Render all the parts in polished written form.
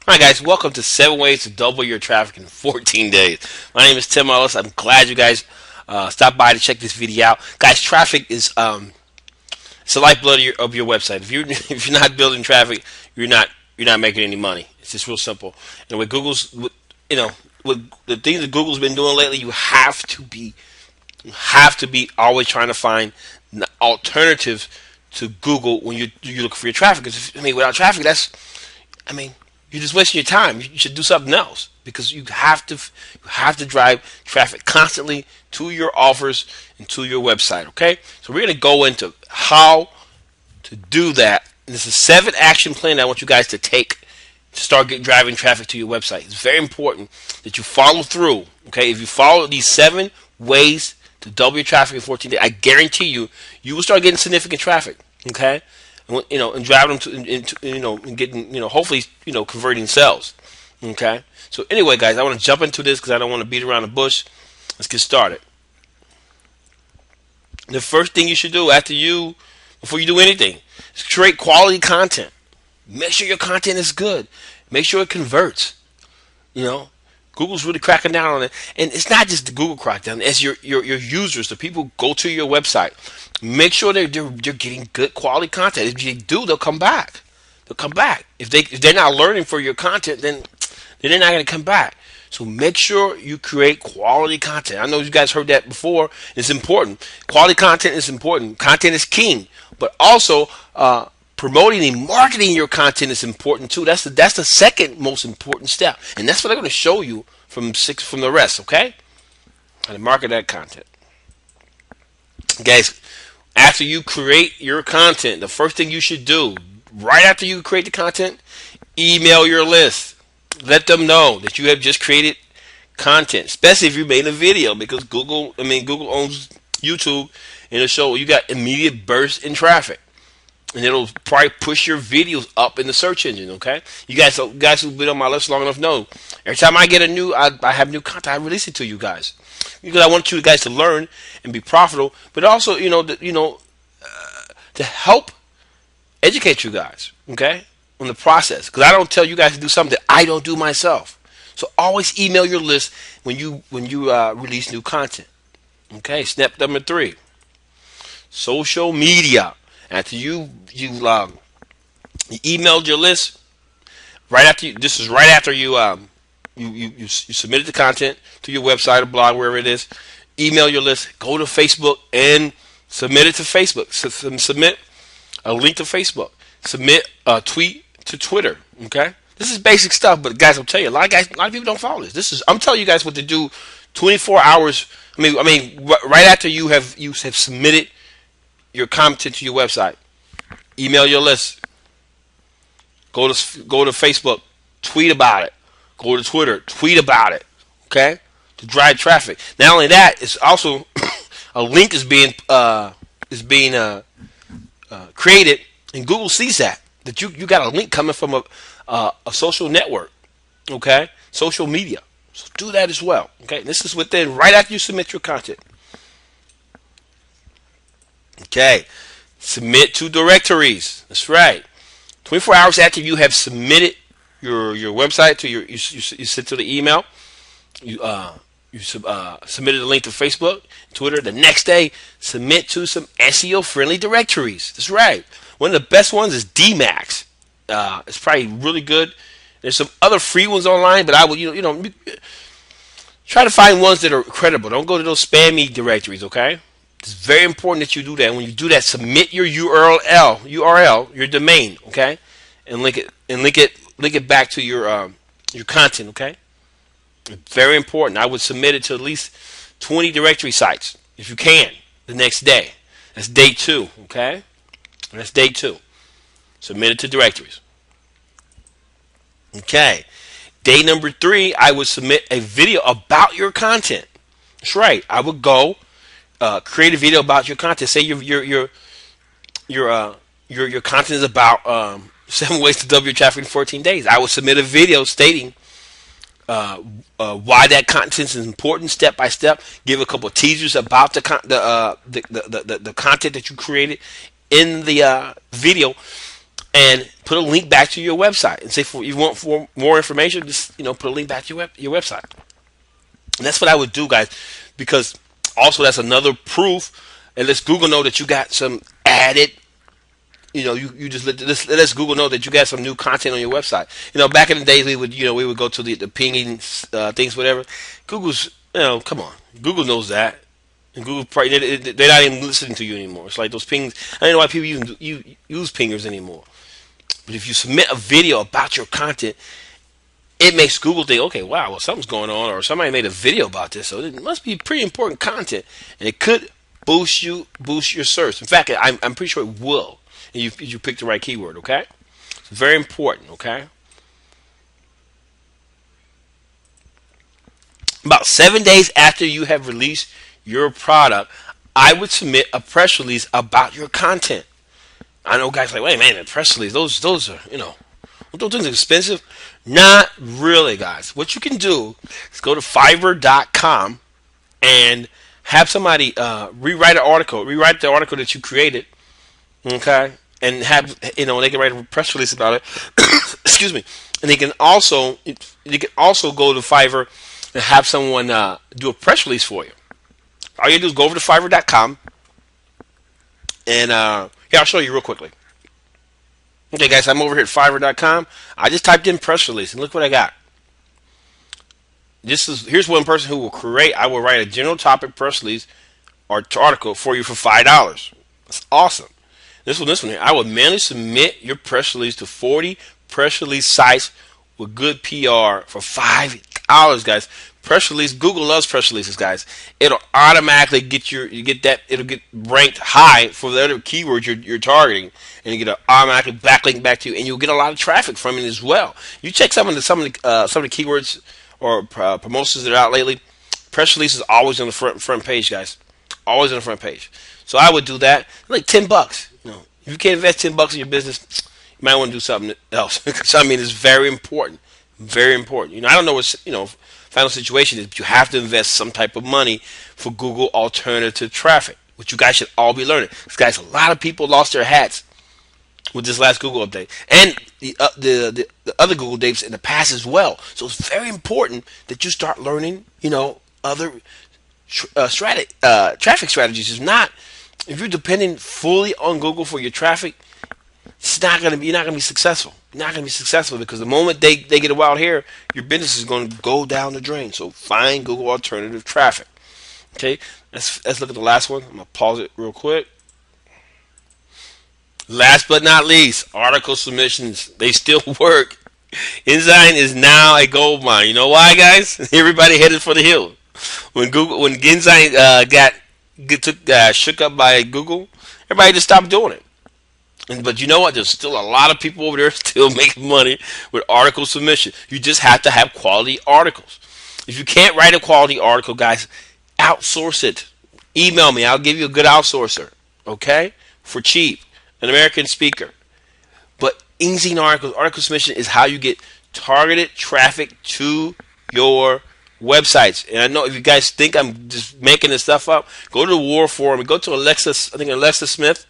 Hi guys, welcome to 7 Ways to Double Your Traffic in 14 Days. My name is Tim Ellis. I'm glad you guys stopped by to check this video out. Guys, traffic is it's the lifeblood of your website. If you're if you're not building traffic, you're not making any money. It's just real simple. And with you know with the things that Google's been doing lately, you have to be always trying to find alternatives to Google when you look for your traffic. Because without traffic, I mean, you're just wasting your time. You should do something else because you have to drive traffic constantly to your offers and to your website. Okay, so we're going to go into how to do that. And this is 7 action plan that I want you guys to take to start driving traffic to your website. It's very important that you follow through. Okay, if you follow these 7 ways to double your traffic in 14 days, I guarantee you will start getting significant traffic. Okay, and driving them and getting, hopefully, converting sales. Okay. So anyway, guys, I want to jump into this because I don't want to beat around the bush. Let's get started. The first thing you should do before you do anything, is create quality content. Make sure your content is good. Make sure it converts. You know, Google's really cracking down on it, and it's not just the Google crackdown. It's your users, the people who go to your website. Make sure they're getting good quality content. If they do, they'll come back. They'll come back. If they're not learning for your content, then they're not going to come back. So make sure you create quality content. I know you guys heard that before. It's important. Quality content is important. Content is king. But also, promoting and marketing your content is important too. That's the second most important step, and that's what I'm going to show you from the rest. Okay, how to market that content, guys. After you create your content, the first thing you should do right after you create the content, email your list. Let them know that you have just created content, especially if you made a video, because Google owns YouTube, and it'll show you got immediate burst in traffic. And it'll probably push your videos up in the search engine. Okay, you guys who've been on my list long enough know every time I get I have new content, I release it to you guys because I want you guys to learn and be profitable, but also to help educate you guys. Okay, on the process, because I don't tell you guys to do something that I don't do myself. So always email your list when you release new content. Okay, step number 3, social media. After you emailed your list, this is right after you submitted the content to your website or blog, wherever it is. Email your list. Go to Facebook and submit it to Facebook. Submit a link to Facebook. Submit a tweet to Twitter. Okay, this is basic stuff, but guys, I'll tell you, a lot of people don't follow this. I'm telling you guys what to do. 24 hours. Right after you have submitted your content to your website, email your list. Go to Facebook, tweet about it. Go to Twitter, tweet about it. Okay, to drive traffic. Not only that, it's also a link is being created, and Google sees that you got a link coming from a social network. Okay, social media. So do that as well. Okay, this is right after you submit your content. Okay, submit to directories. That's right. 24 hours after you have submitted your website to you sent to the email. You submitted a link to Facebook, Twitter. The next day, submit to some SEO friendly directories. That's right. One of the best ones is DMAX. It's probably really good. There's some other free ones online, but I would try to find ones that are credible. Don't go to those spammy directories. Okay. It's very important that you do that. When you do that, submit your URL, your domain, okay, and link it back to your content, okay. It's very important. I would submit it to at least 20 directory sites if you can the next day. That's day 2, okay. That's day 2. Submit it to directories. Okay. Day number 3, I would submit a video about your content. That's right. I would go. Create a video about your content. Say your content is about 7 ways to double your traffic in 14 days. I will submit a video stating why that content is important, step by step. Give a couple of teasers about the content that you created in the video, and put a link back to your website and say, for you want for more information, just put a link back to your website. And that's what I would do, guys, because also that's another proof. And lets Google know that you got some added. You just let Google know that you got some new content on your website. Back in the days we would go to the pinging things, whatever. Google's, come on, Google knows that, and Google probably they're not even listening to you anymore. It's like those pings. I don't know why people even use pingers anymore. But if you submit a video about your content, it makes Google think, okay, wow, well, something's going on, or somebody made a video about this, so it must be pretty important content, and it could boost your search. In fact, I'm pretty sure it will, and you pick the right keyword. Okay, it's very important. Okay, about 7 days after you have released your product, I would submit a press release about your content. I know guys like, wait, man, a press release, those are, those things are expensive. Not really, guys. What you can do is go to Fiverr.com and have somebody rewrite the article that you created, okay, and have they can write a press release about it. Excuse me, and you can also go to Fiverr and have someone do a press release for you. All you do is go over to Fiverr.com, and here I'll show you real quickly. Okay, guys, I'm over here at Fiverr.com. I just typed in press release, and look what I got. Here's one person who will create. I will write a general topic press release or article for you for $5. That's awesome. This one here. I will manually submit your press release to 40 press release sites with good PR for $5, guys. Press release. Google loves press releases, guys. It'll automatically it'll get ranked high for the other keywords you're targeting, and you get an automatic backlink back to you, and you'll get a lot of traffic from it as well. You check some of the keywords or promotions that are out lately. Press release is always on the front page, guys. Always on the front page. So I would do that. Like $10. If you can't invest $10 in your business, you might want to do something else. So I mean, it's very important. Very important. I don't know what final situation is, but you have to invest some type of money for Google alternative traffic, which you guys should all be learning. Because guys, a lot of people lost their hats with this last Google update, and the other Google updates in the past as well. So it's very important that you start learning, other traffic strategies. If you're depending fully on Google for your traffic, you're not going to be successful. You're not going to be successful because the moment they get a wild hair, your business is going to go down the drain. So find Google alternative traffic. Okay, let's look at the last one. I'm going to pause it real quick. Last but not least, article submissions. They still work. InDesign is now a gold mine. You know why, guys? Everybody headed for the hill. When InDesign got shook up by Google, everybody just stopped doing it. But you know what? There's still a lot of people over there still making money with article submission. You just have to have quality articles. If you can't write a quality article, guys, outsource it. Email me. I'll give you a good outsourcer. Okay? For cheap. An American speaker. But InDesign article submission is how you get targeted traffic to your websites. And I know if you guys think I'm just making this stuff up, go to the War Forum and go to Alexa Smith.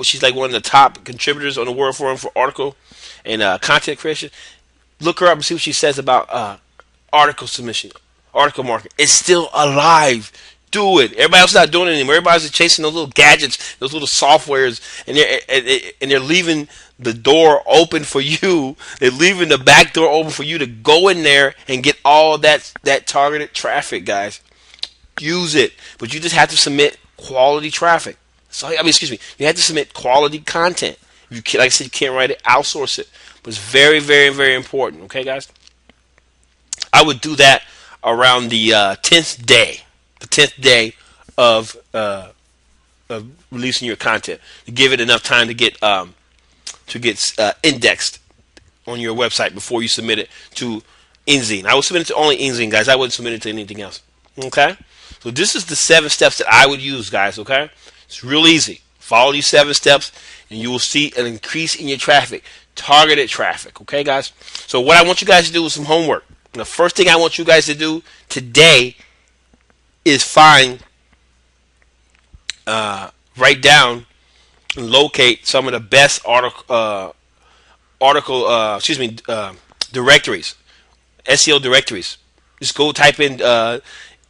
She's like one of the top contributors on the World Forum for article and content creation. Look her up and see what she says about article submission, article marketing. It's still alive. Do it. Everybody else is not doing it anymore. Everybody's chasing those little gadgets, those little softwares, and they're leaving the door open for you. They're leaving the back door open for you to go in there and get all that targeted traffic, guys. Use it, but you just have to submit quality traffic. So you have to submit quality content. Like I said, you can't write it, outsource it. But it's very, very, very important. Okay, guys? I would do that around the 10th day. The 10th day of releasing your content. To give it enough time to get indexed on your website before you submit it to InDesign. I would submit it to only InDesign, guys. I wouldn't submit it to anything else. Okay? So this is the 7 steps that I would use, guys. Okay? It's real easy. Follow these 7 steps, and you will see an increase in your traffic. Targeted traffic. Okay, guys? So what I want you guys to do is some homework. And the first thing I want you guys to do today is write down and locate some of the best directories, SEO directories. Just go type in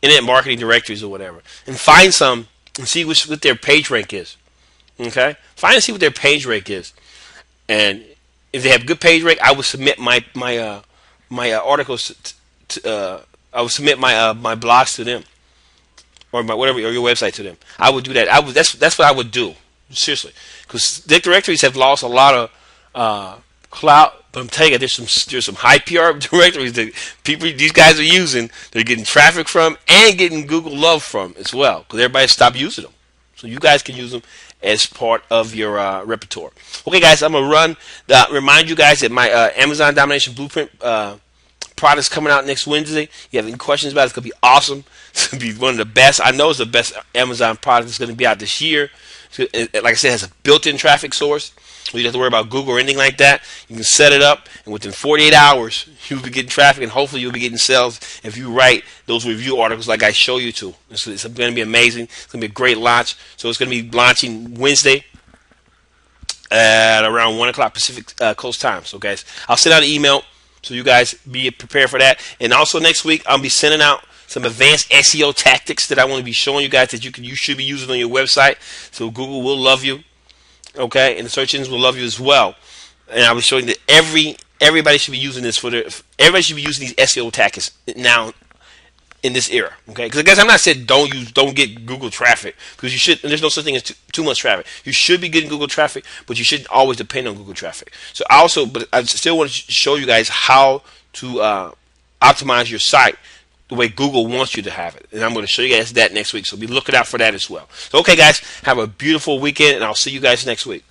internet marketing directories or whatever, and find some and see what their page rank is. Okay, find and see what their page rank is, and if they have good page rank, I would submit my articles. I would submit my blogs to them, or my whatever, or your website to them. I would do that. That's what I would do. Seriously, because directories have lost a lot of clout. But I'm telling you, there's some high PR directories that these guys are using. They're getting traffic from and getting Google love from as well, because everybody stopped using them. So you guys can use them as part of your repertoire. Okay, guys, I'm gonna remind you guys that my Amazon Domination Blueprint product's coming out next Wednesday. You have any questions about it? It's gonna be awesome. It's gonna be one of the best. I know it's the best Amazon product that's gonna be out this year. Like I said, it has a built-in traffic source. You don't have to worry about Google or anything like that. You can set it up, and within 48 hours, you'll be getting traffic, and hopefully you'll be getting sales if you write those review articles like I show you to. It's going to be amazing. It's going to be a great launch. So it's going to be launching Wednesday at around 1 o'clock Pacific Coast time. So, guys, I'll send out an email so you guys be prepared for that. And also next week, I'll be sending out some advanced SEO tactics that I want to be showing you guys that you should be using on your website. So Google will love you. Okay, and the search engines will love you as well. And I was showing that everybody should be using this everybody should be using these SEO tactics now in this era. Okay, because I guess I'm not saying don't get Google traffic, because you should. And there's no such thing as too much traffic. You should be getting Google traffic, but you shouldn't always depend on Google traffic. So but I still want to show you guys how to optimize your site the way Google wants you to have it. And I'm going to show you guys that next week. So be looking out for that as well. So, okay, guys, have a beautiful weekend, and I'll see you guys next week.